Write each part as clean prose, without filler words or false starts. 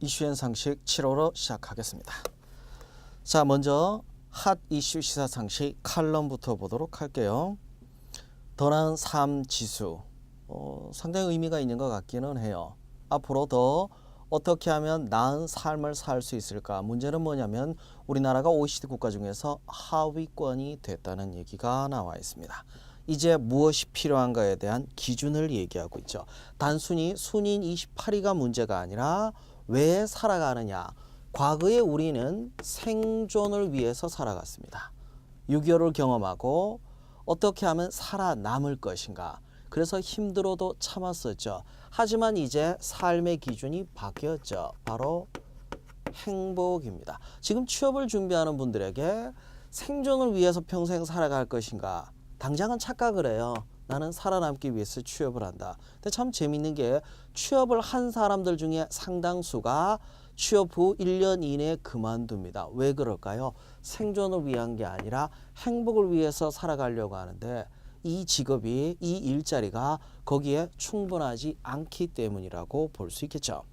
이슈앤 상식 7호로 시작하겠습니다. 자, 먼저 핫 이슈 시사 상식 칼럼부터 보도록 할게요. 더 나은 삶 지수, 상당히 의미가 있는 것 같기는 해요. 앞으로 더 어떻게 하면 나은 삶을 살 수 있을까? 문제는 뭐냐면 우리나라가 OECD 국가 중에서 하위권이 됐다는 얘기가 나와 있습니다. 이제 무엇이 필요한가에 대한 기준을 얘기하고 있죠. 단순히 순인 28위가 문제가 아니라 왜 살아가느냐. 과거에 우리는 생존을 위해서 살아갔습니다. 6.25를 경험하고 어떻게 하면 살아남을 것인가. 그래서 힘들어도 참았었죠. 하지만 이제 삶의 기준이 바뀌었죠. 바로 행복입니다. 지금 취업을 준비하는 분들에게 생존을 위해서 평생 살아갈 것인가. 당장은 착각을 해요. 나는 살아남기 위해서 취업을 한다. 근데 참 재밌는 게 취업을 한 사람들 중에 상당수가 취업 후 1년 이내에 그만둡니다. 왜 그럴까요? 생존을 위한 게 아니라 행복을 위해서 살아가려고 하는데 이 직업이, 이 일자리가 거기에 충분하지 않기 때문이라고 볼 수 있겠죠.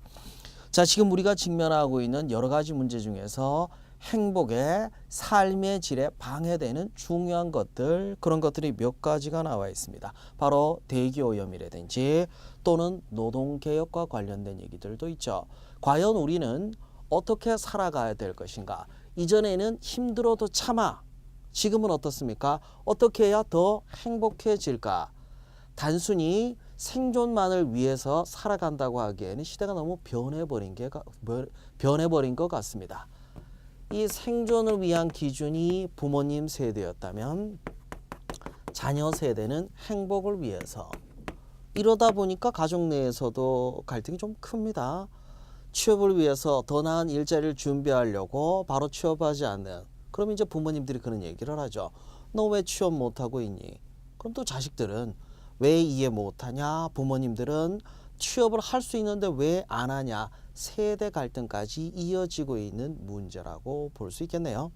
자, 지금 우리가 직면하고 있는 여러 가지 문제 중에서 행복의 삶의 질에 방해되는 중요한 것들, 그런 것들이 몇 가지가 나와 있습니다. 바로 대기오염이라든지 또는 노동개혁과 관련된 얘기들도 있죠. 과연 우리는 어떻게 살아가야 될 것인가? 이전에는 힘들어도 참아. 지금은 어떻습니까? 어떻게 해야 더 행복해질까? 단순히 생존만을 위해서 살아간다고 하기에는 시대가 너무 변해버린 것 같습니다. 이 생존을 위한 기준이 부모님 세대였다면 자녀 세대는 행복을 위해서, 이러다 보니까 가족 내에서도 갈등이 좀 큽니다. 취업을 위해서 더 나은 일자리를 준비하려고 바로 취업하지 않는, 그럼 이제 부모님들이 그런 얘기를 하죠. 너 왜 취업 못하고 있니? 그럼 또 자식들은 왜 이해 못하냐? 부모님들은 취업을 할 수 있는데 왜 안 하냐? 세대 갈등까지 이어지고 있는 문제라고 볼 수 있겠네요.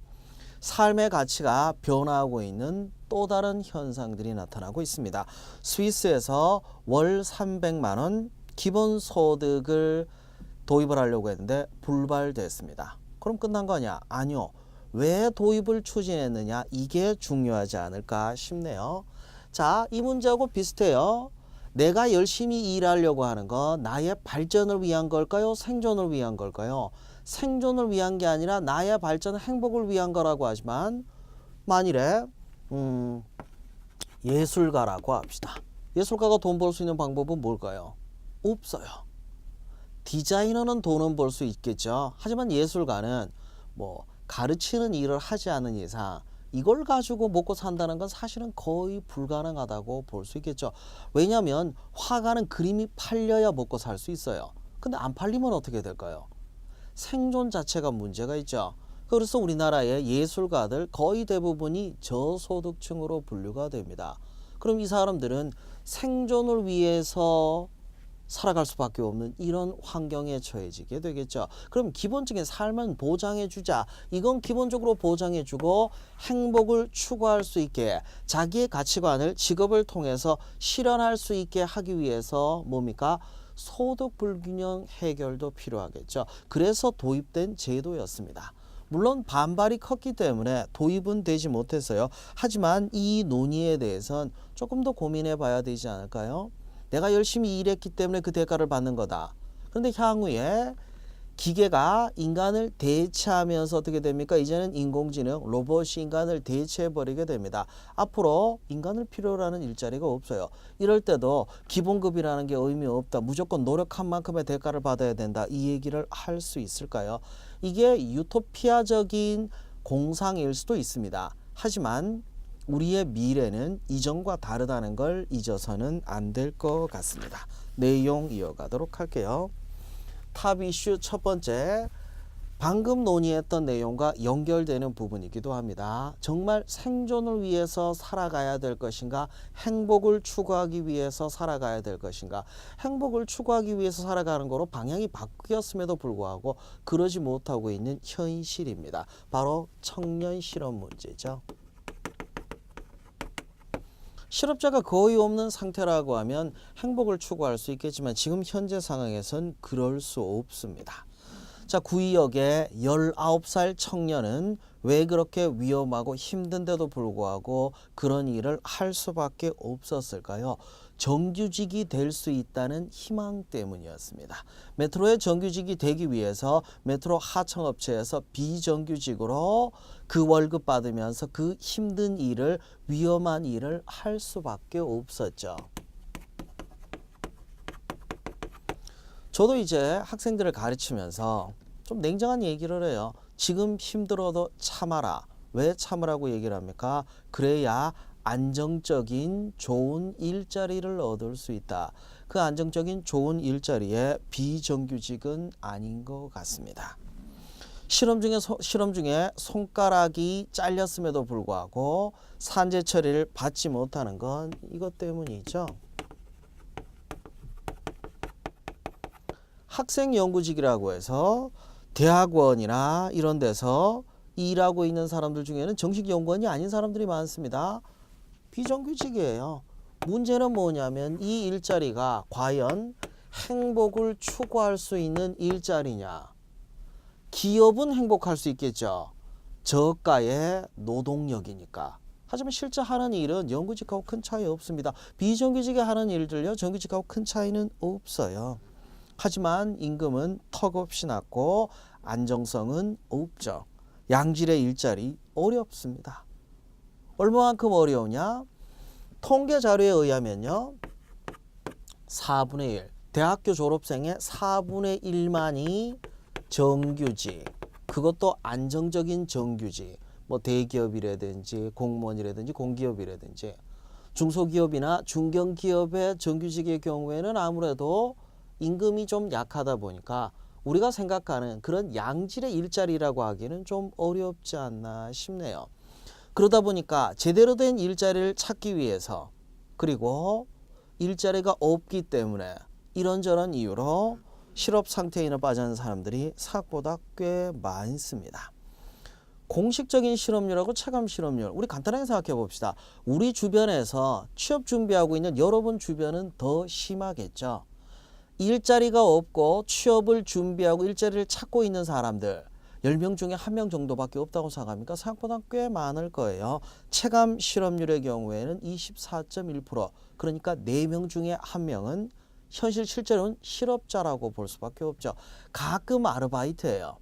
삶의 가치가 변화하고 있는 또 다른 현상들이 나타나고 있습니다. 스위스에서 월 300만 원 기본소득을 도입을 하려고 했는데 불발됐습니다. 그럼 끝난 거냐? 아니요. 왜 도입을 추진했느냐? 이게 중요하지 않을까 싶네요. 자, 이 문제하고 비슷해요. 내가 열심히 일하려고 하는 건 나의 발전을 위한 걸까요? 생존을 위한 걸까요? 생존을 위한 게 아니라 나의 발전, 행복을 위한 거라고 하지만 만일에 예술가라고 합시다. 예술가가 돈 벌 수 있는 방법은 뭘까요? 없어요. 디자이너는 돈은 벌 수 있겠죠. 하지만 예술가는 가르치는 일을 하지 않은 이상 이걸 가지고 먹고 산다는 건 사실은 거의 불가능하다고 볼 수 있겠죠. 왜냐하면 화가는 그림이 팔려야 먹고 살 수 있어요. 근데 안 팔리면 어떻게 될까요? 생존 자체가 문제가 있죠. 그래서 우리나라의 예술가들 거의 대부분이 저소득층으로 분류가 됩니다. 그럼 이 사람들은 생존을 위해서 살아갈 수밖에 없는 이런 환경에 처해지게 되겠죠. 그럼 기본적인 삶은 보장해주자. 이건 기본적으로 보장해주고 행복을 추구할 수 있게 자기의 가치관을 직업을 통해서 실현할 수 있게 하기 위해서 뭡니까? 소득 불균형 해결도 필요하겠죠. 그래서 도입된 제도였습니다. 물론 반발이 컸기 때문에 도입은 되지 못했어요. 하지만 이 논의에 대해서는 조금 더 고민해 봐야 되지 않을까요? 내가 열심히 일했기 때문에 그 대가를 받는 거다. 그런데 향후에 기계가 인간을 대체하면서 어떻게 됩니까? 이제는 인공지능, 로봇이 인간을 대체해버리게 됩니다. 앞으로 인간을 필요로 하는 일자리가 없어요. 이럴 때도 기본급이라는 게 의미 없다. 무조건 노력한 만큼의 대가를 받아야 된다. 이 얘기를 할 수 있을까요? 이게 유토피아적인 공상일 수도 있습니다. 하지만 우리의 미래는 이전과 다르다는 걸 잊어서는 안 될 것 같습니다. 내용 이어가도록 할게요. 탑 이슈 첫 번째, 방금 논의했던 내용과 연결되는 부분이기도 합니다. 정말 생존을 위해서 살아가야 될 것인가? 행복을 추구하기 위해서 살아가야 될 것인가? 행복을 추구하기 위해서 살아가는 거로 방향이 바뀌었음에도 불구하고 그러지 못하고 있는 현실입니다. 바로 청년 실업 문제죠. 실업자가 거의 없는 상태라고 하면 행복을 추구할 수 있겠지만 지금 현재 상황에선 그럴 수 없습니다. 자, 구의역의 19살 청년은 왜 그렇게 위험하고 힘든데도 불구하고 그런 일을 할 수밖에 없었을까요? 정규직이 될 수 있다는 희망 때문이었습니다. 메트로의 정규직이 되기 위해서 메트로 하청업체에서 비정규직으로 그 월급 받으면서 그 힘든 일을, 위험한 일을 할 수밖에 없었죠. 저도 이제 학생들을 가르치면서 좀 냉정한 얘기를 해요. 지금 힘들어도 참아라. 왜 참으라고 얘기를 합니까? 그래야 안정적인 좋은 일자리를 얻을 수 있다. 그 안정적인 좋은 일자리에 비정규직은 아닌 것 같습니다. 실험 중에 손가락이 잘렸음에도 불구하고 산재 처리를 받지 못하는 건 이것 때문이죠. 학생연구직이라고 해서 대학원이나 이런 데서 일하고 있는 사람들 중에는 정식 연구원이 아닌 사람들이 많습니다. 비정규직이에요. 문제는 뭐냐면 이 일자리가 과연 행복을 추구할 수 있는 일자리냐. 기업은 행복할 수 있겠죠. 저가의 노동력이니까. 하지만 실제 하는 일은 연구직하고 큰 차이 없습니다. 비정규직이 하는 일들요, 정규직하고 큰 차이는 없어요. 하지만 임금은 턱없이 낮고 안정성은 없죠. 양질의 일자리 어렵습니다. 얼마만큼 어려우냐? 통계 자료에 의하면요, 4분의 1, 대학교 졸업생의 4분의 1만이 정규직, 그것도 안정적인 정규직, 뭐 대기업이라든지 공무원이라든지 공기업이라든지 중소기업이나 중견기업의 정규직의 경우에는 아무래도 임금이 좀 약하다 보니까 우리가 생각하는 그런 양질의 일자리라고 하기는 좀 어렵지 않나 싶네요. 그러다 보니까 제대로 된 일자리를 찾기 위해서, 그리고 일자리가 없기 때문에 이런저런 이유로 실업 상태에 빠지는 사람들이 생각보다 꽤 많습니다. 공식적인 실업률하고 체감 실업률, 우리 간단하게 생각해 봅시다. 우리 주변에서 취업 준비하고 있는 여러분 주변은 더 심하겠죠. 일자리가 없고 취업을 준비하고 일자리를 찾고 있는 사람들 10명 중에 1명 정도밖에 없다고 생각합니까? 생각보다 꽤 많을 거예요. 체감 실업률의 경우에는 24.1%, 그러니까 4명 중에 1명은 실제로는 실업자라고 볼 수밖에 없죠. 가끔 아르바이트예요.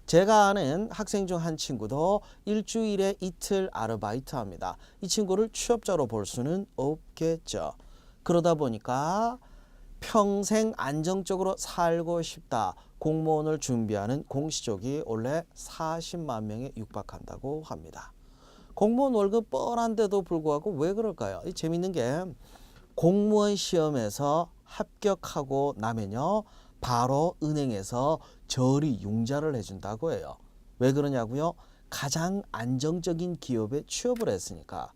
제가 아는 학생 중 한 친구도 일주일에 이틀 아르바이트 합니다. 이 친구를 취업자로 볼 수는 없겠죠. 그러다 보니까 평생 안정적으로 살고 싶다. 공무원을 준비하는 공시족이 원래 40만 명에 육박한다고 합니다. 공무원 월급 뻔한데도 불구하고 왜 그럴까요? 재밌는 게 공무원 시험에서 합격하고 나면요, 바로 은행에서 저리 융자를 해준다고 해요. 왜 그러냐고요? 가장 안정적인 기업에 취업을 했으니까.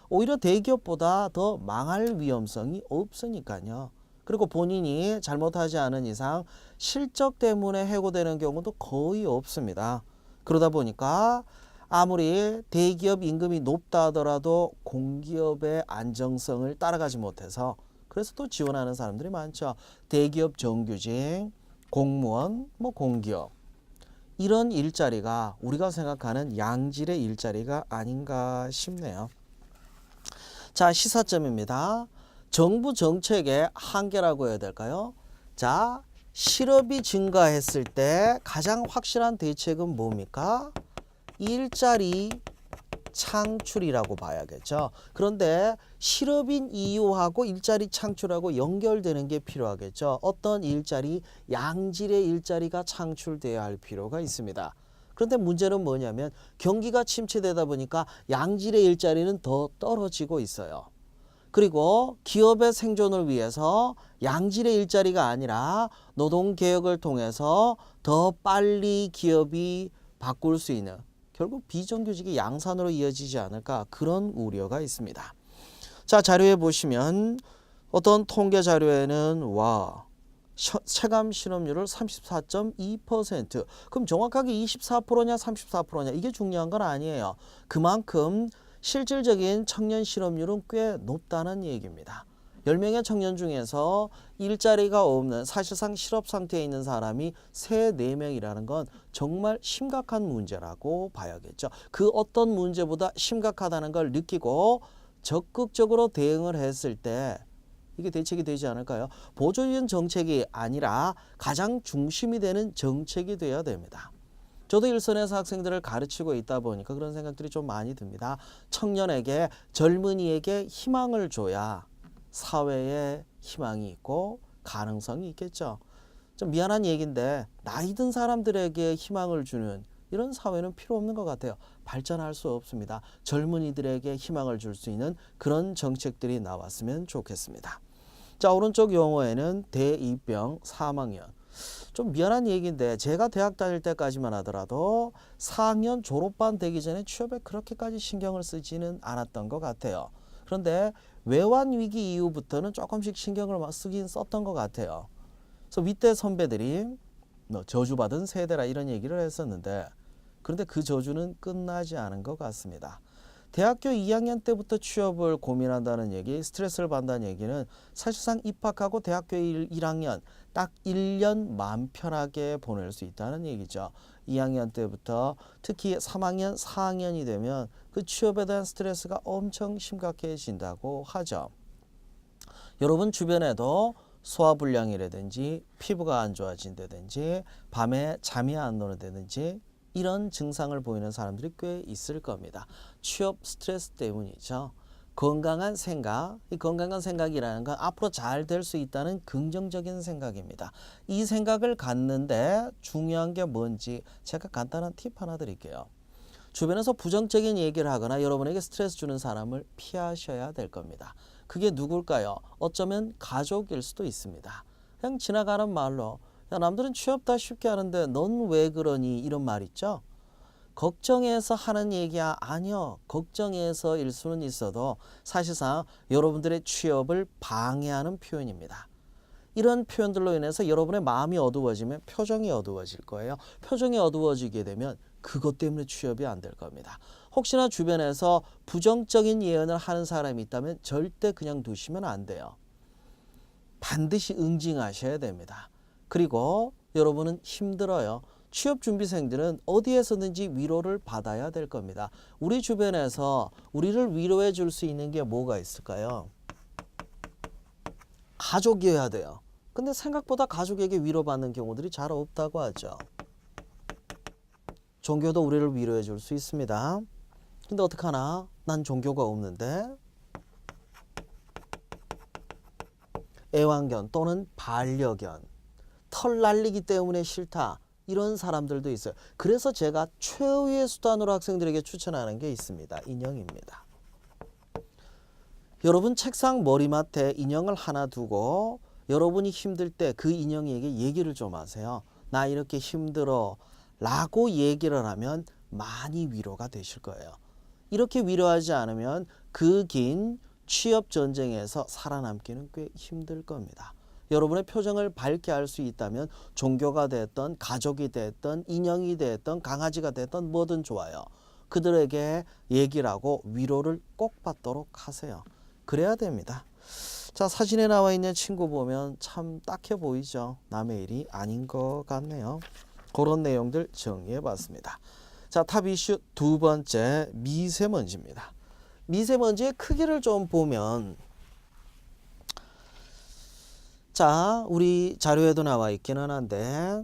오히려 대기업보다 더 망할 위험성이 없으니까요. 그리고 본인이 잘못하지 않은 이상 실적 때문에 해고되는 경우도 거의 없습니다. 그러다 보니까 아무리 대기업 임금이 높다 하더라도 공기업의 안정성을 따라가지 못해서, 그래서 또 지원하는 사람들이 많죠. 대기업 정규직, 공무원, 공기업. 이런 일자리가 우리가 생각하는 양질의 일자리가 아닌가 싶네요. 자, 시사점입니다. 정부 정책의 한계라고 해야 될까요? 자, 실업이 증가했을 때 가장 확실한 대책은 뭡니까? 일자리 창출이라고 봐야겠죠. 그런데 실업인 이유하고 일자리 창출하고 연결되는 게 필요하겠죠. 어떤 일자리, 양질의 일자리가 창출돼야 할 필요가 있습니다. 그런데 문제는 뭐냐면 경기가 침체되다 보니까 양질의 일자리는 더 떨어지고 있어요. 그리고 기업의 생존을 위해서 양질의 일자리가 아니라 노동개혁을 통해서 더 빨리 기업이 바꿀 수 있는, 결국 비정규직이 양산으로 이어지지 않을까, 그런 우려가 있습니다. 자, 자료에 보시면 어떤 통계 자료에는 체감 실업률을 34.2%, 그럼 정확하게 24%냐 34%냐 이게 중요한 건 아니에요. 그만큼 실질적인 청년 실업률은 꽤 높다는 얘기입니다. 10명의 청년 중에서 일자리가 없는 사실상 실업 상태에 있는 사람이 3, 4명이라는 건 정말 심각한 문제라고 봐야겠죠. 그 어떤 문제보다 심각하다는 걸 느끼고 적극적으로 대응을 했을 때 이게 대책이 되지 않을까요? 보조적인 정책이 아니라 가장 중심이 되는 정책이 되어야 됩니다. 저도 일선에서 학생들을 가르치고 있다 보니까 그런 생각들이 좀 많이 듭니다. 청년에게, 젊은이에게 희망을 줘야 사회에 희망이 있고 가능성이 있겠죠. 좀 미안한 얘기인데 나이 든 사람들에게 희망을 주는 이런 사회는 필요 없는 것 같아요. 발전할 수 없습니다. 젊은이들에게 희망을 줄 수 있는 그런 정책들이 나왔으면 좋겠습니다. 자, 오른쪽 용어에는 대입병 사망연. 좀 미안한 얘기인데 제가 대학 다닐 때까지만 하더라도 4학년 졸업반 되기 전에 취업에 그렇게까지 신경을 쓰지는 않았던 것 같아요. 그런데 외환위기 이후부터는 조금씩 신경을 막 쓰긴 썼던 것 같아요. 그래서 윗대 선배들이 저주받은 세대라 이런 얘기를 했었는데 그런데 그 저주는 끝나지 않은 것 같습니다. 대학교 2학년 때부터 취업을 고민한다는 얘기, 스트레스를 받는다는 얘기는 사실상 입학하고 대학교 1학년 딱 1년 마음 편하게 보낼 수 있다는 얘기죠. 2학년 때부터 특히 3학년, 4학년이 되면 그 취업에 대한 스트레스가 엄청 심각해진다고 하죠. 여러분 주변에도 소화불량이라든지 피부가 안 좋아진다든지 밤에 잠이 안 오는다든지 이런 증상을 보이는 사람들이 꽤 있을 겁니다. 취업 스트레스 때문이죠. 건강한 생각, 이 건강한 생각이라는 건 앞으로 잘 될 수 있다는 긍정적인 생각입니다. 이 생각을 갖는데 중요한 게 뭔지 제가 간단한 팁 하나 드릴게요. 주변에서 부정적인 얘기를 하거나 여러분에게 스트레스 주는 사람을 피하셔야 될 겁니다. 그게 누굴까요? 어쩌면 가족일 수도 있습니다. 그냥 지나가는 말로 야, 남들은 취업 다 쉽게 하는데 넌 왜 그러니? 이런 말 있죠. 걱정해서 하는 얘기야? 아니요. 걱정해서일 수는 있어도 사실상 여러분들의 취업을 방해하는 표현입니다. 이런 표현들로 인해서 여러분의 마음이 어두워지면 표정이 어두워질 거예요. 표정이 어두워지게 되면 그것 때문에 취업이 안 될 겁니다. 혹시나 주변에서 부정적인 예언을 하는 사람이 있다면 절대 그냥 두시면 안 돼요. 반드시 응징하셔야 됩니다. 그리고 여러분은 힘들어요. 취업준비생들은 어디에서든지 위로를 받아야 될 겁니다. 우리 주변에서 우리를 위로해 줄 수 있는 게 뭐가 있을까요? 가족이어야 돼요. 근데 생각보다 가족에게 위로받는 경우들이 잘 없다고 하죠. 종교도 우리를 위로해 줄 수 있습니다. 근데 어떡하나? 난 종교가 없는데. 애완견 또는 반려견. 털 날리기 때문에 싫다. 이런 사람들도 있어요. 그래서 제가 최후의 수단으로 학생들에게 추천하는 게 있습니다. 인형입니다. 여러분 책상 머리맡에 인형을 하나 두고 여러분이 힘들 때 그 인형에게 얘기를 좀 하세요. 나 이렇게 힘들어 라고 얘기를 하면 많이 위로가 되실 거예요. 이렇게 위로하지 않으면 그 긴 취업 전쟁에서 살아남기는 꽤 힘들 겁니다. 여러분의 표정을 밝게 할 수 있다면 종교가 됐던 가족이 됐던 인형이 됐던 강아지가 됐던 뭐든 좋아요. 그들에게 얘기를 하고 위로를 꼭 받도록 하세요. 그래야 됩니다. 자, 사진에 나와 있는 친구 보면 참 딱해 보이죠. 남의 일이 아닌 것 같네요. 그런 내용들 정리해 봤습니다. 자, 탑 이슈 두 번째 미세먼지입니다. 미세먼지의 크기를 좀 보면 자, 우리 자료에도 나와 있기는 한데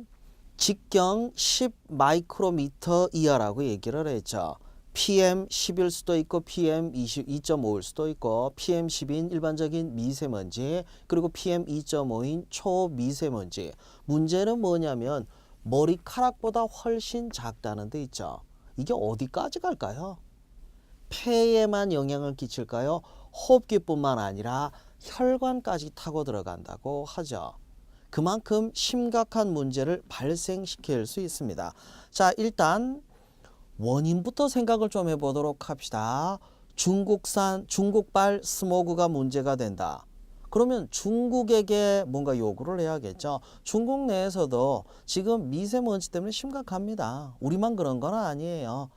직경 10 마이크로미터 이하라고 얘기를 했죠. PM10일 수도 있고 PM2.5일 수도 있고 PM10인 일반적인 미세먼지 그리고 PM2.5인 초미세먼지. 문제는 뭐냐면 머리카락보다 훨씬 작다는 데 있죠. 이게 어디까지 갈까요? 폐에만 영향을 끼칠까요? 호흡기뿐만 아니라 혈관까지 타고 들어간다고 하죠. 그만큼 심각한 문제를 발생시킬 수 있습니다. 자, 일단 원인부터 생각을 좀 해보도록 합시다. 중국발 스모그가 문제가 된다. 그러면 중국에게 뭔가 요구를 해야겠죠. 중국 내에서도 지금 미세먼지 때문에 심각합니다. 우리만 그런 건 아니에요.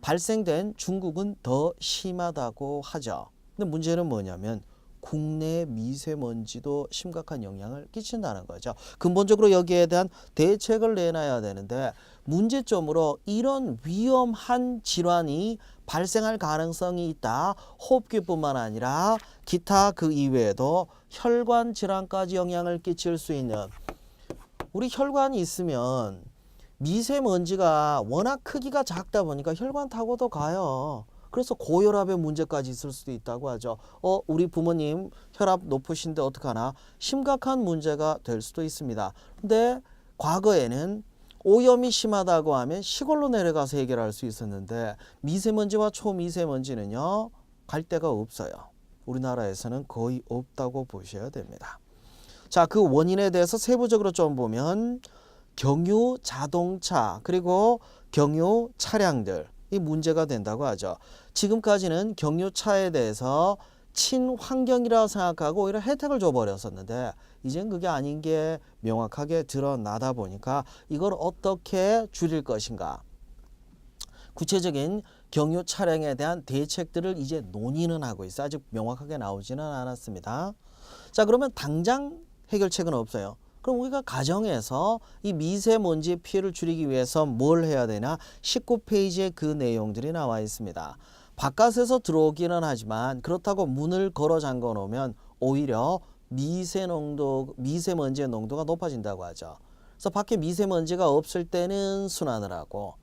발생된 중국은 더 심하다고 하죠. 근데 문제는 뭐냐면 국내 미세먼지도 심각한 영향을 끼친다는 거죠. 근본적으로 여기에 대한 대책을 내놔야 되는데 문제점으로 이런 위험한 질환이 발생할 가능성이 있다. 호흡기뿐만 아니라 기타 그 이외에도 혈관 질환까지 영향을 끼칠 수 있는, 우리 혈관이 있으면 미세먼지가 워낙 크기가 작다 보니까 혈관 타고도 가요. 그래서 고혈압의 문제까지 있을 수도 있다고 하죠. 우리 부모님 혈압 높으신데 어떡하나? 심각한 문제가 될 수도 있습니다. 근데 과거에는 오염이 심하다고 하면 시골로 내려가서 해결할 수 있었는데 미세먼지와 초미세먼지는요, 갈 데가 없어요. 우리나라에서는 거의 없다고 보셔야 됩니다. 자, 그 원인에 대해서 세부적으로 좀 보면 경유 자동차 그리고 경유 차량들, 이 문제가 된다고 하죠. 지금까지는 경유차에 대해서 친환경이라고 생각하고 오히려 혜택을 줘버렸었는데 이젠 그게 아닌 게 명확하게 드러나다 보니까 이걸 어떻게 줄일 것인가, 구체적인 경유 차량에 대한 대책들을 이제 논의는 하고 있어요. 아직 명확하게 나오지는 않았습니다. 자, 그러면 당장 해결책은 없어요. 그럼 우리가 가정에서 이 미세먼지 피해를 줄이기 위해서 뭘 해야 되나? 19페이지에 그 내용들이 나와 있습니다. 바깥에서 들어오기는 하지만 그렇다고 문을 걸어 잠궈 놓으면 오히려 미세먼지의 농도가 높아진다고 하죠. 그래서 밖에 미세먼지가 없을 때는 순환을 하고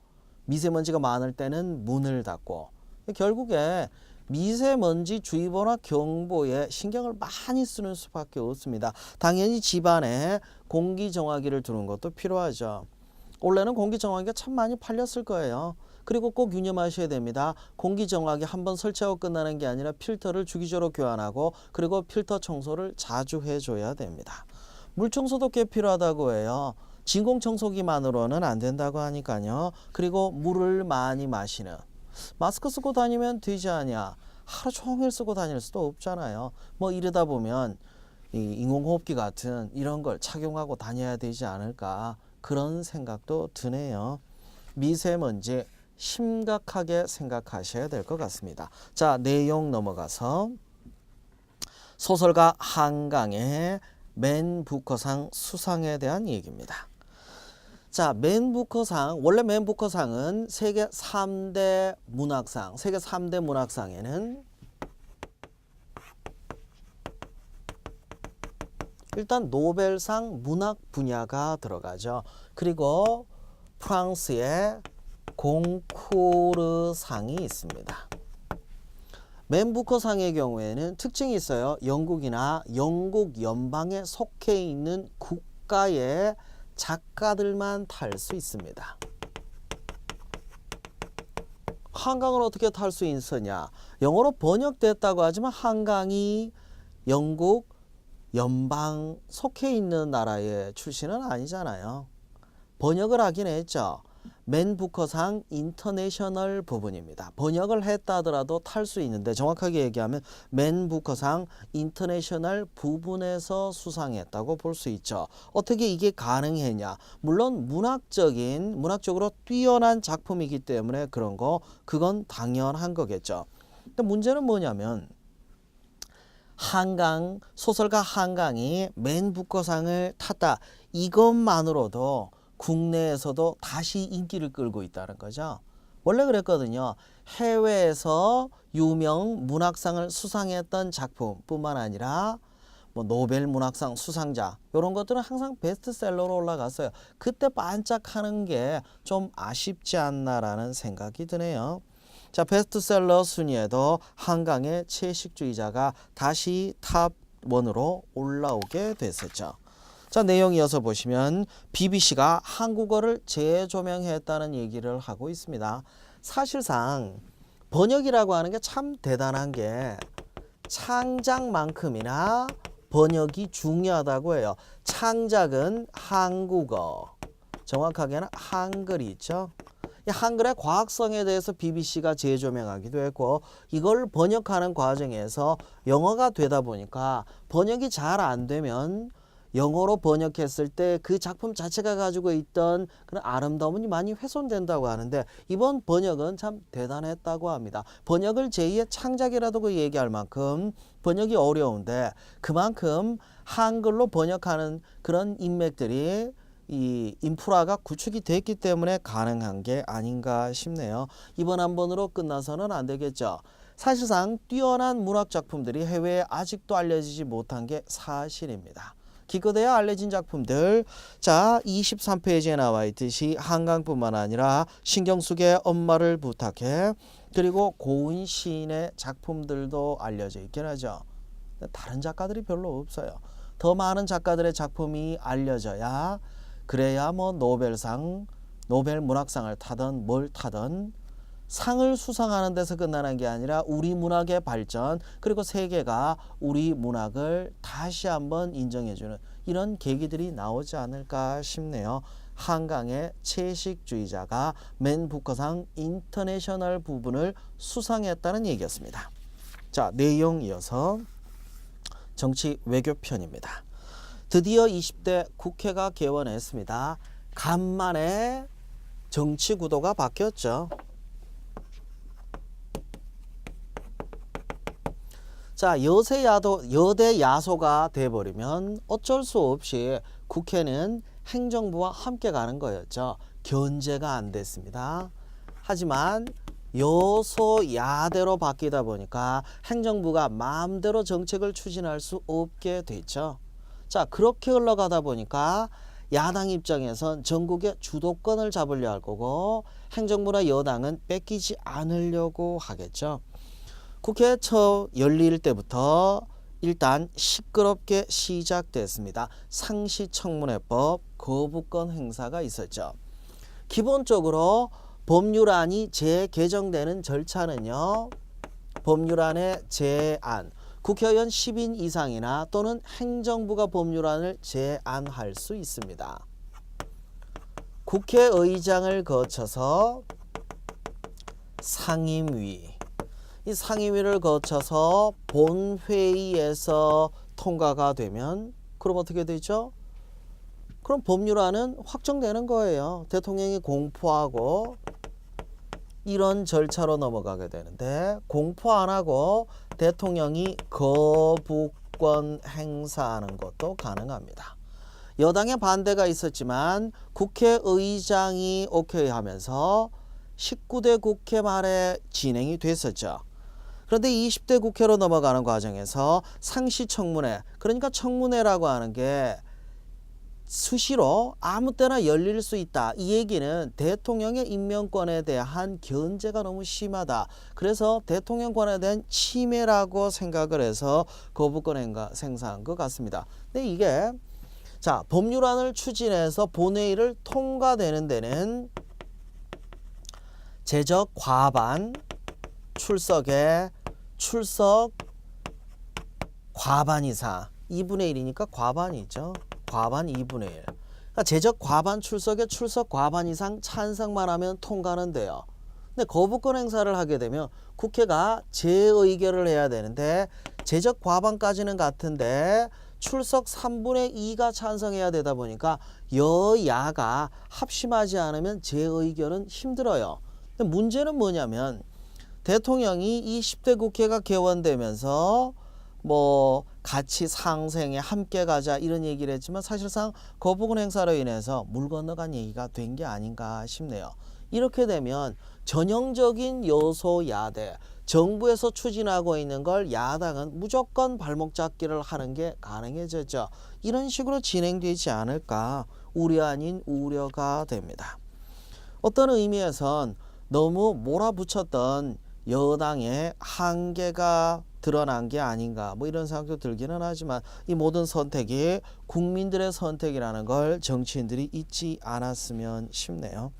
미세먼지가 많을 때는 문을 닫고, 결국에 미세먼지 주의보나 경보에 신경을 많이 쓰는 수밖에 없습니다. 당연히 집안에 공기정화기를 두는 것도 필요하죠. 원래는 공기정화기가 참 많이 팔렸을 거예요. 그리고 꼭 유념하셔야 됩니다. 공기정화기 한번 설치하고 끝나는 게 아니라 필터를 주기적으로 교환하고 그리고 필터 청소를 자주 해줘야 됩니다. 물청소도 꽤 필요하다고 해요. 진공청소기만으로는 안 된다고 하니까요. 그리고 물을 많이 마시는, 마스크 쓰고 다니면 되지 않냐? 하루 종일 쓰고 다닐 수도 없잖아요. 뭐 이러다 보면 이 인공호흡기 같은 이런 걸 착용하고 다녀야 되지 않을까, 그런 생각도 드네요. 미세먼지 심각하게 생각하셔야 될 것 같습니다. 자, 내용 넘어가서 소설가 한강의 맨 부커상 수상에 대한 얘기입니다. 자, 맨 부커상, 원래 맨 부커상은 세계 3대 문학상, 세계 3대 문학상에는 일단 노벨상 문학 분야가 들어가죠. 그리고 프랑스의 공쿠르상이 있습니다. 맨 부커상의 경우에는 특징이 있어요. 영국이나 영국 연방에 속해 있는 국가의 작가들만 탈 수 있습니다. 한강을 어떻게 탈 수 있었냐? 영어로 번역됐다고 하지만 한강이 영국 연방 속해 있는 나라의 출신은 아니잖아요. 번역을 하긴 했죠. 맨 부커상 인터내셔널 부분입니다. 번역을 했다 하더라도 탈 수 있는데 정확하게 얘기하면 맨 부커상 인터내셔널 부분에서 수상했다고 볼 수 있죠. 어떻게 이게 가능했냐? 물론 문학적으로 뛰어난 작품이기 때문에 그런 거, 그건 당연한 거겠죠. 근데 문제는 뭐냐면 한강, 소설가 한강이 맨 부커상을 탔다, 이것만으로도 국내에서도 다시 인기를 끌고 있다는 거죠. 원래 그랬거든요. 해외에서 유명 문학상을 수상했던 작품뿐만 아니라 뭐 노벨 문학상 수상자, 이런 것들은 항상 베스트셀러로 올라갔어요. 그때 반짝하는 게 좀 아쉽지 않나라는 생각이 드네요. 자, 베스트셀러 순위에도 한강의 채식주의자가 다시 탑1으로 올라오게 됐었죠. 자, 내용 이어서 보시면 BBC가 한국어를 재조명했다는 얘기를 하고 있습니다. 사실상 번역이라고 하는 게 참 대단한 게 창작만큼이나 번역이 중요하다고 해요. 창작은 한국어, 정확하게는 한글이 있죠. 이 한글의 과학성에 대해서 BBC가 재조명하기도 했고, 이걸 번역하는 과정에서 영어가 되다 보니까 번역이 잘 안 되면 영어로 번역했을 때 그 작품 자체가 가지고 있던 그런 아름다움이 많이 훼손된다고 하는데, 이번 번역은 참 대단했다고 합니다. 번역을 제2의 창작이라고 얘기할 만큼 번역이 어려운데 그만큼 한글로 번역하는 그런 인맥들이 이 인프라가 구축이 됐기 때문에 가능한 게 아닌가 싶네요. 이번 한 번으로 끝나서는 안 되겠죠. 사실상 뛰어난 문학 작품들이 해외에 아직도 알려지지 못한 게 사실입니다. 기껏해야 알려진 작품들, 자 23페이지에 나와 있듯이 한강뿐만 아니라 신경숙의 엄마를 부탁해, 그리고 고은 시인의 작품들도 알려져 있긴 하죠. 다른 작가들이 별로 없어요. 더 많은 작가들의 작품이 알려져야, 그래야 뭐 노벨상, 노벨 문학상을 타든 뭘 타든 상을 수상하는 데서 끝나는 게 아니라 우리 문학의 발전, 그리고 세계가 우리 문학을 다시 한번 인정해주는 이런 계기들이 나오지 않을까 싶네요. 한강의 채식주의자가 맨 부커상 인터내셔널 부분을 수상했다는 얘기였습니다. 자, 내용 이어서 정치 외교편입니다. 드디어 20대 국회가 개원했습니다. 간만에 정치 구도가 바뀌었죠. 자, 여대 야소가 돼버리면 어쩔 수 없이 국회는 행정부와 함께 가는 거였죠. 견제가 안 됐습니다. 하지만 여소야대로 바뀌다 보니까 행정부가 마음대로 정책을 추진할 수 없게 됐죠. 자, 그렇게 흘러가다 보니까 야당 입장에선 전국의 주도권을 잡으려 할 거고, 행정부나 여당은 뺏기지 않으려고 하겠죠. 국회 처 열릴 때부터 일단 시끄럽게 시작됐습니다. 상시청문회법 거부권 행사가 있었죠. 기본적으로 법률안이 재개정되는 절차는요, 법률안의 제안, 국회의원 10인 이상이나 또는 행정부가 법률안을 제안할 수 있습니다. 국회의장을 거쳐서 상임위, 이 상임위를 거쳐서 본회의에서 통과가 되면 그럼 어떻게 되죠? 그럼 법률안은 확정되는 거예요. 대통령이 공포하고 이런 절차로 넘어가게 되는데, 공포 안 하고 대통령이 거부권 행사하는 것도 가능합니다. 여당의 반대가 있었지만 국회의장이 오케이 하면서 19대 국회 말에 진행이 됐었죠. 그런데 20대 국회로 넘어가는 과정에서 상시청문회, 그러니까 청문회라고 하는 게 수시로 아무 때나 열릴 수 있다. 이 얘기는 대통령의 임명권에 대한 견제가 너무 심하다. 그래서 대통령권에 대한 침해라고 생각을 해서 거부권 행사한 것 같습니다. 근데 이게 자, 법률안을 추진해서 본회의를 통과되는 데는 제적 과반 출석에 출석 과반 이상, 2분의 1이니까 과반이죠. 과반 2분의 1. 그러니까 제적 과반 출석에 출석 과반 이상 찬성만 하면 통과는 돼요. 근데 거부권 행사를 하게 되면 국회가 재의결을 해야 되는데 제적 과반까지는 같은데 출석 3분의 2가 찬성해야 되다 보니까 여야가 합심하지 않으면 재의결은 힘들어요. 근데 문제는 뭐냐면 대통령이 20대 국회가 개원되면서 뭐 같이 상생에 함께 가자 이런 얘기를 했지만 사실상 거부권 행사로 인해서 물 건너간 얘기가 된 게 아닌가 싶네요. 이렇게 되면 전형적인 여소야대, 정부에서 추진하고 있는 걸 야당은 무조건 발목 잡기를 하는 게 가능해졌죠. 이런 식으로 진행되지 않을까 우려 아닌 우려가 됩니다. 어떤 의미에선 너무 몰아붙였던 여당의 한계가 드러난 게 아닌가 뭐 이런 생각도 들기는 하지만, 이 모든 선택이 국민들의 선택이라는 걸 정치인들이 잊지 않았으면 싶네요.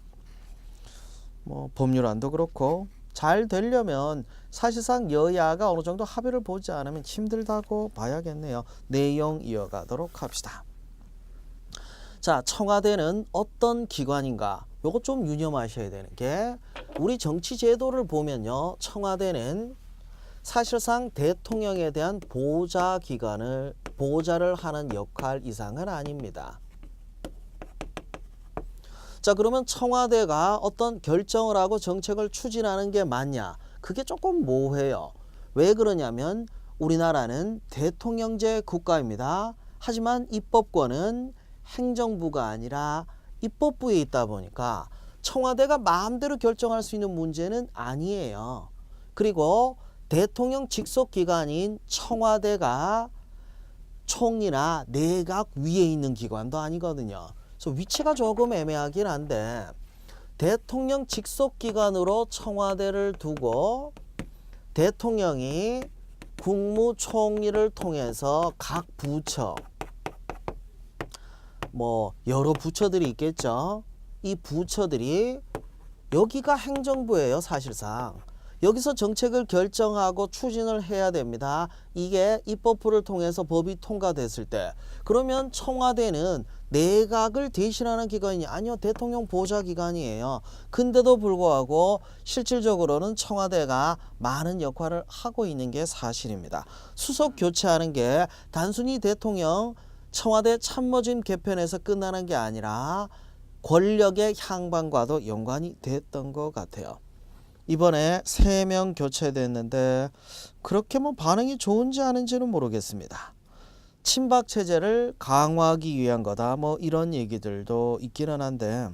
뭐 법률안도 그렇고 잘 되려면 사실상 여야가 어느 정도 합의를 보지 않으면 힘들다고 봐야겠네요. 내용 이어가도록 합시다. 자, 청와대는 어떤 기관인가? 요거 좀 유념하셔야 되는 게, 우리 정치 제도를 보면요, 청와대는 사실상 대통령에 대한 보좌를 하는 역할 이상은 아닙니다. 자, 그러면 청와대가 어떤 결정을 하고 정책을 추진하는 게 맞냐? 그게 조금 모호해요. 왜 그러냐면 우리나라는 대통령제 국가입니다. 하지만 입법권은 행정부가 아니라 입법부에 있다 보니까 청와대가 마음대로 결정할 수 있는 문제는 아니에요. 그리고 대통령 직속 기관인 청와대가 총리나 내각 위에 있는 기관도 아니거든요. 그래서 위치가 조금 애매하긴 한데 대통령 직속 기관으로 청와대를 두고 대통령이 국무총리를 통해서 각 부처, 뭐 여러 부처들이 있겠죠. 이 부처들이 여기가 행정부예요, 사실상. 여기서 정책을 결정하고 추진을 해야 됩니다. 이게 입법부를 통해서 법이 통과됐을 때 그러면 청와대는 내각을 대신하는 기관이 아니요, 대통령 보좌 기관이에요. 근데도 불구하고 실질적으로는 청와대가 많은 역할을 하고 있는 게 사실입니다. 수석 교체하는 게 단순히 대통령 청와대 참모진 개편에서 끝나는 게 아니라 권력의 향방과도 연관이 됐던 것 같아요. 이번에 3명 교체됐는데 그렇게 뭐 반응이 좋은지 아닌지는 모르겠습니다. 친박 체제를 강화하기 위한 거다, 뭐 이런 얘기들도 있기는 한데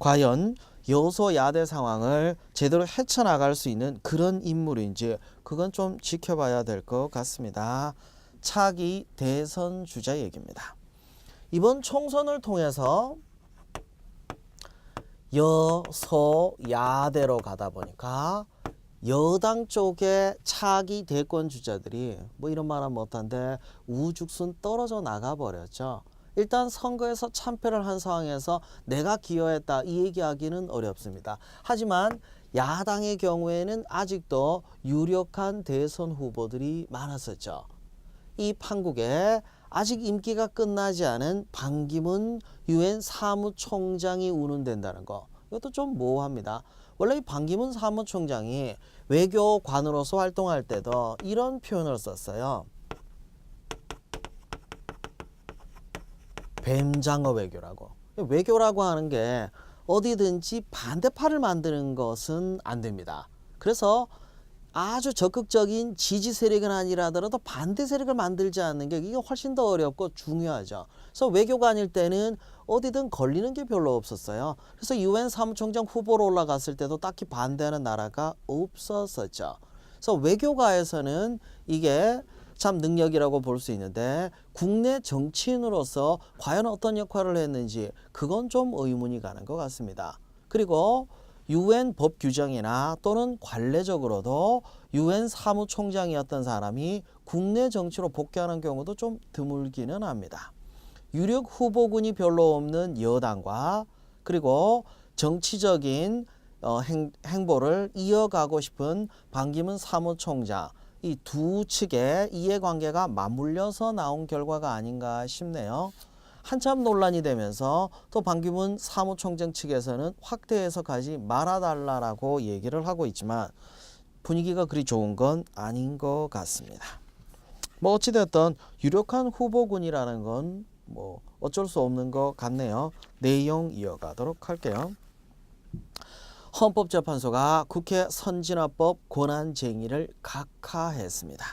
과연 여소야대 상황을 제대로 헤쳐나갈 수 있는 그런 인물인지 그건 좀 지켜봐야 될 것 같습니다. 차기 대선 주자 얘기입니다. 이번 총선을 통해서 여소야대로 가다 보니까 여당 쪽의 차기 대권 주자들이 뭐 이런 말은 못한데 우죽순 떨어져 나가버렸죠. 일단 선거에서 참패를 한 상황에서 내가 기여했다 이 얘기하기는 어렵습니다. 하지만 야당의 경우에는 아직도 유력한 대선 후보들이 많았었죠. 이 판국에 아직 임기가 끝나지 않은 반기문 유엔 사무총장이 운운된다는 거, 이것도 좀 모호합니다. 원래 이 반기문 사무총장이 외교관으로서 활동할 때도 이런 표현을 썼어요. 뱀장어 외교라고. 외교라고 하는 게 어디든지 반대파를 만드는 것은 안 됩니다. 그래서 아주 적극적인 지지 세력은 아니라더라도 반대 세력을 만들지 않는 게 이게 훨씬 더 어렵고 중요하죠. 그래서 외교관일 때는 어디든 걸리는 게 별로 없었어요. 그래서 유엔 사무총장 후보로 올라갔을 때도 딱히 반대하는 나라가 없었었죠. 그래서 외교가에서는 이게 참 능력이라고 볼 수 있는데 국내 정치인으로서 과연 어떤 역할을 했는지 그건 좀 의문이 가는 것 같습니다. 그리고 유엔 법 규정이나 또는 관례적으로도 유엔 사무총장이었던 사람이 국내 정치로 복귀하는 경우도 좀 드물기는 합니다. 유력 후보군이 별로 없는 여당과 그리고 정치적인 행보를 이어가고 싶은 반기문 사무총장, 이 두 측의 이해관계가 맞물려서 나온 결과가 아닌가 싶네요. 한참 논란이 되면서 또 반기문 사무총장 측에서는 확대 해석하지 말아달라고 얘기를 하고 있지만 분위기가 그리 좋은 건 아닌 것 같습니다. 뭐 어찌됐든 유력한 후보군이라는 건 뭐 어쩔 수 없는 것 같네요. 내용 이어가도록 할게요. 헌법재판소가 국회 선진화법 권한쟁의를 각하했습니다.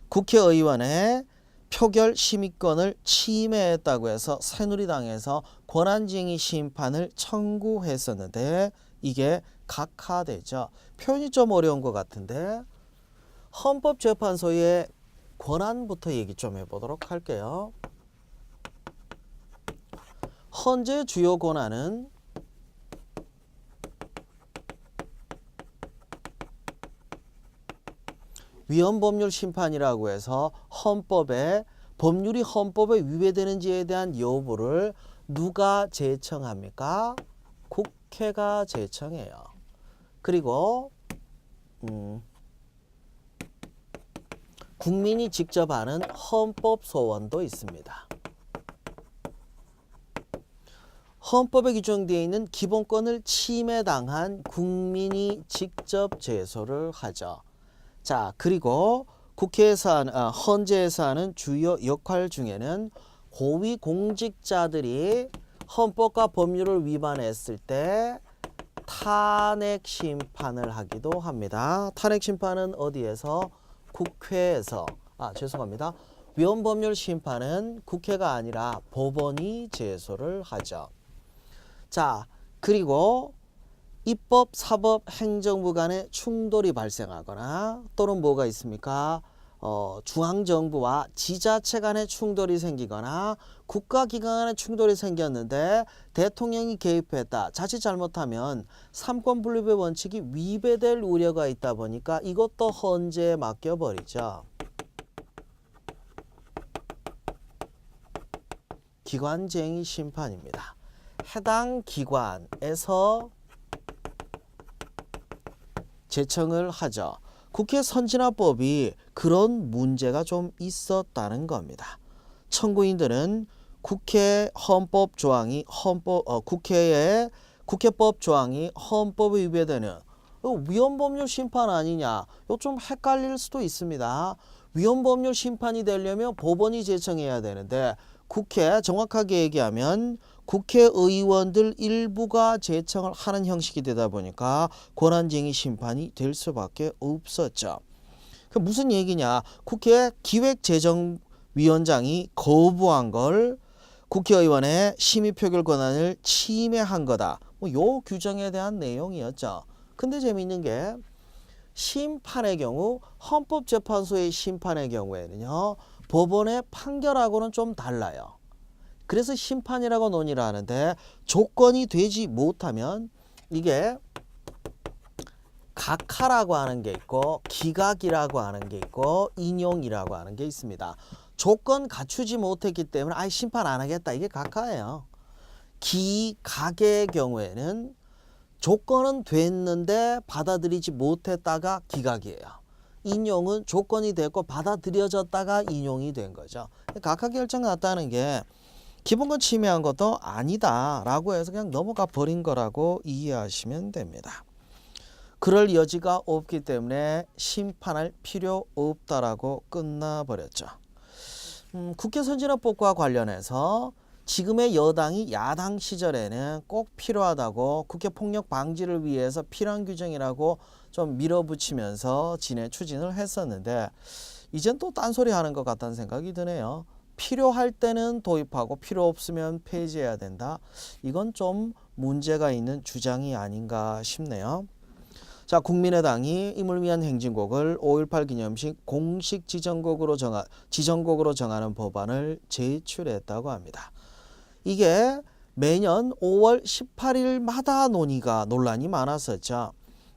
국회의원의 표결 심의권을 침해했다고 해서 새누리당에서 권한쟁의 심판을 청구했었는데 이게 각하되죠. 표현이 좀 어려운 것 같은데 헌법재판소의 권한부터 얘기 좀 해보도록 할게요. 헌재 주요 권한은 위헌법률 심판이라고 해서 법률이 헌법에 위배되는지에 대한 여부를 누가 제청합니까? 국회가 제청해요. 그리고 국민이 직접 하는 헌법 소원도 있습니다. 헌법에 규정되어 있는 기본권을 침해당한 국민이 직접 제소를 하죠. 자, 그리고 헌재에서 하는 주요 역할 중에는 고위공직자들이 헌법과 법률을 위반했을 때 탄핵 심판을 하기도 합니다. 탄핵 심판은 어디에서? 국회에서 죄송합니다. 위헌법률 심판은 국회가 아니라 법원이 제소를 하죠. 자, 그리고 입법, 사법, 행정부 간의 충돌이 발생하거나 또는 뭐가 있습니까? 중앙정부와 지자체 간의 충돌이 생기거나 국가기관 간의 충돌이 생겼는데 대통령이 개입했다. 자칫 잘못하면 삼권분립의 원칙이 위배될 우려가 있다 보니까 이것도 헌재에 맡겨버리죠. 기관쟁의 심판입니다. 해당 기관에서 제청을 하죠. 국회 선진화법이 그런 문제가 좀 있었다는 겁니다. 청구인들은 국회 헌법 조항이 국회법 조항이 헌법에 위배되는 위헌법률 심판 아니냐? 이거 좀 헷갈릴 수도 있습니다. 위헌법률 심판이 되려면 법원이 제청해야 되는데 국회, 정확하게 얘기하면 국회의원들 일부가 제청을 하는 형식이 되다 보니까 권한쟁의 심판이 될 수밖에 없었죠. 그 무슨 얘기냐? 국회 기획재정위원장이 거부한 걸 국회의원의 심의 표결 권한을 침해한 거다. 요 규정에 대한 내용이었죠. 근데 재미있는 게 심판의 경우 헌법재판소의 심판의 경우에는요. 법원의 판결하고는 좀 달라요. 그래서 심판이라고 논의를 하는데 조건이 되지 못하면 이게 각하라고 하는 게 있고 기각이라고 하는 게 있고 인용이라고 하는 게 있습니다. 조건 갖추지 못했기 때문에 아예 심판 안 하겠다. 이게 각하예요. 기각의 경우에는 조건은 됐는데 받아들이지 못했다가 기각이에요. 인용은 조건이 됐고 받아들여졌다가 인용이 된 거죠. 각하 결정 났다는 게 기본권 침해한 것도 아니다 라고 해서 그냥 넘어가 버린 거라고 이해하시면 됩니다. 그럴 여지가 없기 때문에 심판할 필요 없다라고 끝나버렸죠. 국회 선진화법과 관련해서 지금의 여당이 야당 시절에는 꼭 필요하다고 국회 폭력 방지를 위해서 필요한 규정이라고 좀 밀어붙이면서 추진을 했었는데 이젠 또 딴소리 하는 것 같다는 생각이 드네요. 필요할 때는 도입하고 필요 없으면 폐지해야 된다. 이건 좀 문제가 있는 주장이 아닌가 싶네요. 자, 국민의당이 임을 위한 행진곡을 5.18 기념식 공식 지정곡으로 정하는 법안을 제출했다고 합니다. 이게 매년 5월 18일마다 논란이 많았었죠.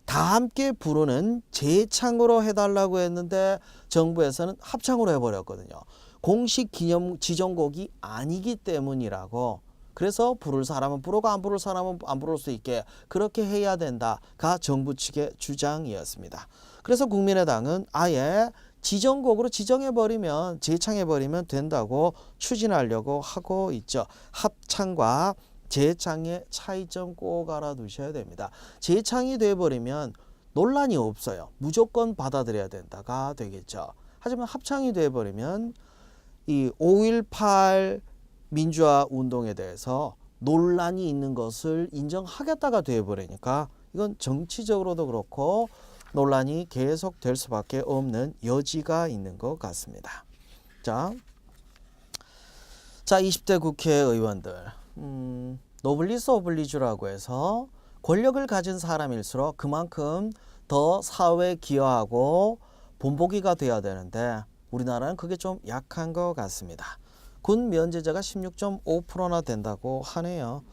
다 함께 부르는 재창으로 해달라고 했는데 정부에서는 합창으로 해버렸거든요. 공식 기념 지정곡이 아니기 때문이라고. 그래서 부를 사람은 부르고 안 부를 사람은 안 부를 수 있게 그렇게 해야 된다가 정부 측의 주장이었습니다. 그래서 국민의당은 아예 지정곡으로 지정해버리면 재창해버리면 된다고 추진하려고 하고 있죠. 합창과 재창의 차이점 꼭 알아두셔야 됩니다. 재창이 돼버리면 논란이 없어요. 무조건 받아들여야 된다가 되겠죠. 하지만 합창이 돼버리면 이 5.18 민주화 운동에 대해서 논란이 있는 것을 인정하겠다가 되어버리니까 이건 정치적으로도 그렇고 논란이 계속될 수밖에 없는 여지가 있는 것 같습니다. 자 20대 국회의원들 노블리스 오블리주라고 해서 권력을 가진 사람일수록 그만큼 더 사회에 기여하고 본보기가 돼야 되는데 우리나라는 그게 좀 약한 것 같습니다. 군 면제자가 16.5%나 된다고 하네요.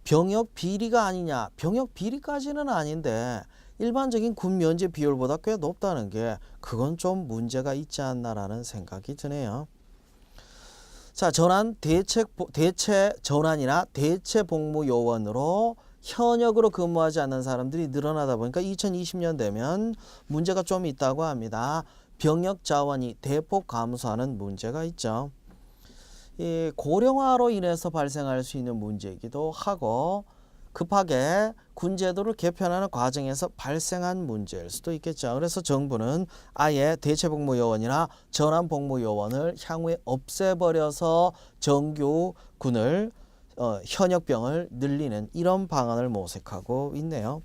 병역 비리가 아니냐? 병역 비리까지는 아닌데 일반적인 군 면제 비율보다 꽤 높다는 게 그건 좀 문제가 있지 않나라는 생각이 드네요. 자, 전환이나 대체 복무 요원으로 현역으로 근무하지 않는 사람들이 늘어나다 보니까 2020년 되면 문제가 좀 있다고 합니다. 병역 자원이 대폭 감소하는 문제가 있죠. 이 고령화로 인해서 발생할 수 있는 문제이기도 하고 급하게 군제도를 개편하는 과정에서 발생한 문제일 수도 있겠죠. 그래서 정부는 아예 대체복무요원이나 전환복무요원을 향후에 없애버려서 정규 군을 현역병을 늘리는 이런 방안을 모색하고 있네요.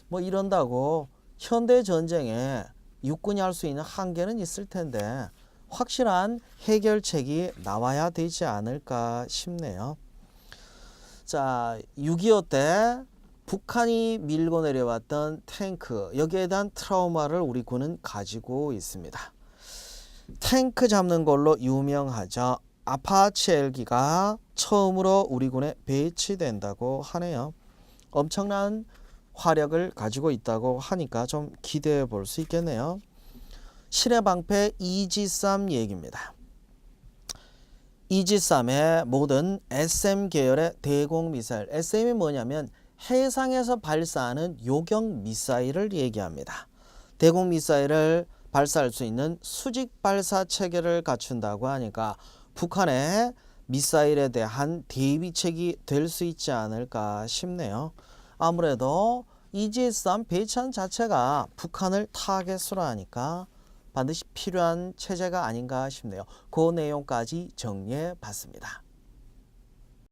뭐 이런다고 현대 전쟁에 육군이 할 수 있는 한계는 있을 텐데 확실한 해결책이 나와야 되지 않을까 싶네요. 자, 6.25 때 북한이 밀고 내려왔던 탱크, 여기에 대한 트라우마를 우리 군은 가지고 있습니다. 탱크 잡는 걸로 유명하죠. 아파치 헬기가 처음으로 우리 군에 배치된다고 하네요. 엄청난 화력을 가지고 있다고 하니까 좀 기대해 볼 수 있겠네요. 신의 방패 이지삼 얘기입니다. 이지삼의 모든 SM 계열의 대공 미사일, SM이 뭐냐면 해상에서 발사하는 요격 미사일을 얘기합니다. 대공 미사일을 발사할 수 있는 수직 발사 체계를 갖춘다고 하니까 북한의 미사일에 대한 대비책이 될 수 있지 않을까 싶네요. 아무래도 이지삼 배치한 자체가 북한을 타겟으로 하니까 반드시 필요한 체제가 아닌가 싶네요. 그 내용까지 정리해 봤습니다.